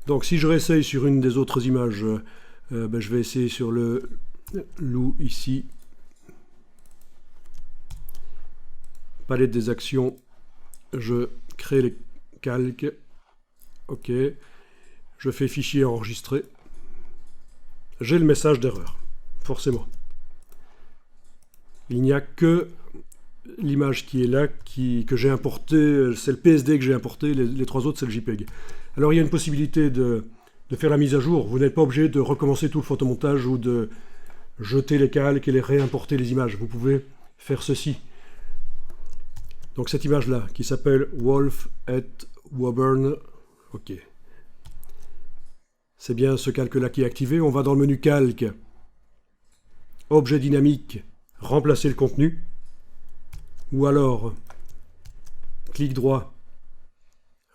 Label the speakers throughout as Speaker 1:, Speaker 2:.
Speaker 1: Donc si je réessaye sur une des autres images, je vais essayer sur le loup ici. Palette des actions, je crée les calques. OK. Je fais fichier enregistré. J'ai le message d'erreur, forcément. Il n'y a que l'image qui est là, que j'ai importée, c'est le PSD que j'ai importé, les trois autres c'est le JPEG. Alors il y a une possibilité de faire la mise à jour. Vous n'êtes pas obligé de recommencer tout le photomontage ou de jeter les calques et les réimporter les images. Vous pouvez faire ceci. Donc cette image-là, qui s'appelle Wolf at Woburn, OK. C'est bien ce calque-là qui est activé. On va dans le menu calque, objet dynamique, remplacer le contenu, ou alors clic droit,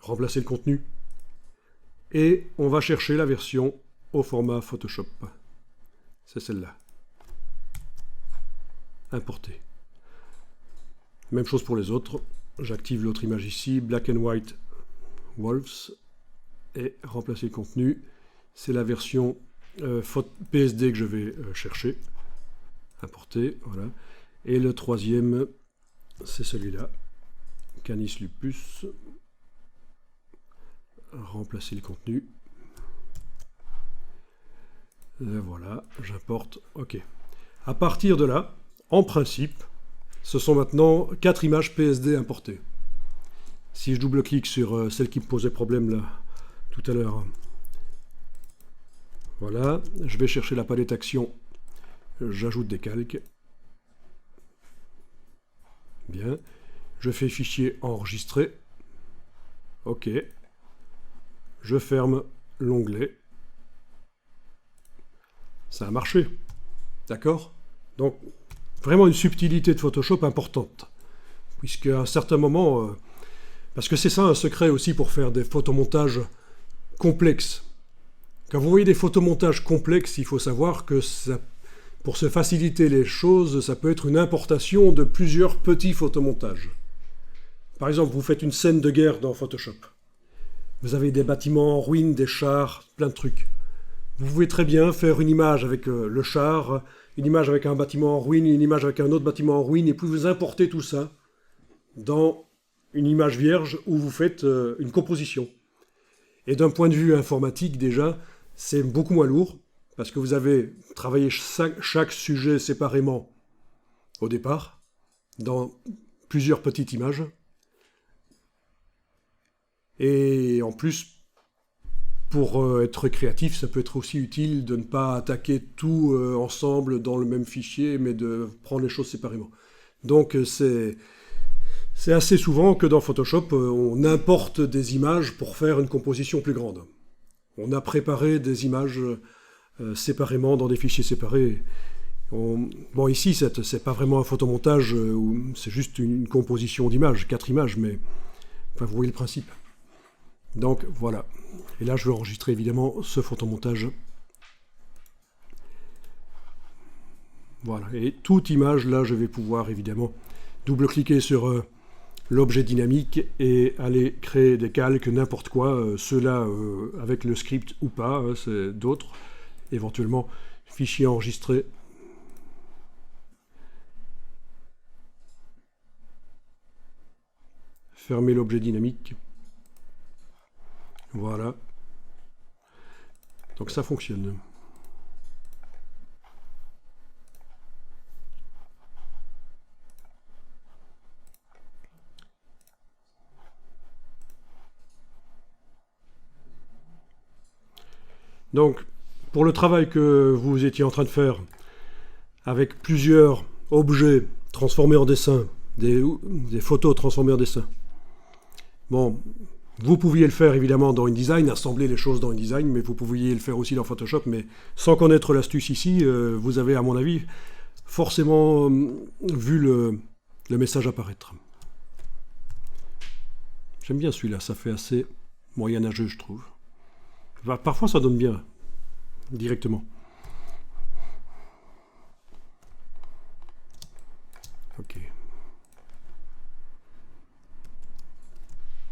Speaker 1: remplacer le contenu, et on va chercher la version au format Photoshop. C'est celle-là. Importer. Même chose pour les autres. J'active l'autre image ici, Black and White Wolves, et remplacer le contenu. C'est la version PSD que je vais chercher. Importer, voilà. Et le troisième, c'est celui-là. Canis lupus. Remplacer le contenu. Et voilà, j'importe. OK. À partir de là, en principe, ce sont maintenant 4 images PSD importées. Si je double-clique sur celle qui me posait problème là, tout à l'heure, voilà, je vais chercher la palette action, j'ajoute des calques. Bien, je fais fichier enregistré. OK. Je ferme l'onglet. Ça a marché. D'accord? Donc, vraiment une subtilité de Photoshop importante. Puisque à un certain moment, parce que c'est ça un secret aussi pour faire des photomontages complexes. Quand vous voyez des photomontages complexes, il faut savoir que ça, pour se faciliter les choses, ça peut être une importation de plusieurs petits photomontages. Par exemple, vous faites une scène de guerre dans Photoshop. Vous avez des bâtiments en ruine, des chars, plein de trucs. Vous pouvez très bien faire une image avec le char, une image avec un bâtiment en ruine, une image avec un autre bâtiment en ruine, et puis vous importez tout ça dans une image vierge où vous faites une composition. Et d'un point de vue informatique, déjà, c'est beaucoup moins lourd, parce que vous avez travaillé chaque sujet séparément au départ, dans plusieurs petites images. Et en plus, pour être créatif, ça peut être aussi utile de ne pas attaquer tout ensemble dans le même fichier, mais de prendre les choses séparément. Donc c'est assez souvent que dans Photoshop, on importe des images pour faire une composition plus grande. On a préparé des images séparément dans des fichiers séparés. Bon, ici, c'est pas vraiment un photomontage, c'est juste une composition d'images, 4 images, mais enfin, vous voyez le principe. Donc voilà. Et là, je vais enregistrer évidemment ce photomontage. Voilà. Et toute image, là, je vais pouvoir évidemment double-cliquer sur l'objet dynamique et aller créer des calques, n'importe quoi, ceux-là avec le script ou pas, c'est d'autres. Éventuellement, fichier enregistré. Fermer l'objet dynamique. Voilà. Donc ça fonctionne. Donc, pour le travail que vous étiez en train de faire, avec plusieurs objets transformés en dessin, des photos transformées en dessin, bon, vous pouviez le faire évidemment dans InDesign, assembler les choses dans InDesign, mais vous pouviez le faire aussi dans Photoshop, mais sans connaître l'astuce ici, vous avez, à mon avis, forcément vu le message apparaître. J'aime bien celui-là, ça fait assez moyenâgeux, je trouve. Parfois, ça donne bien, directement.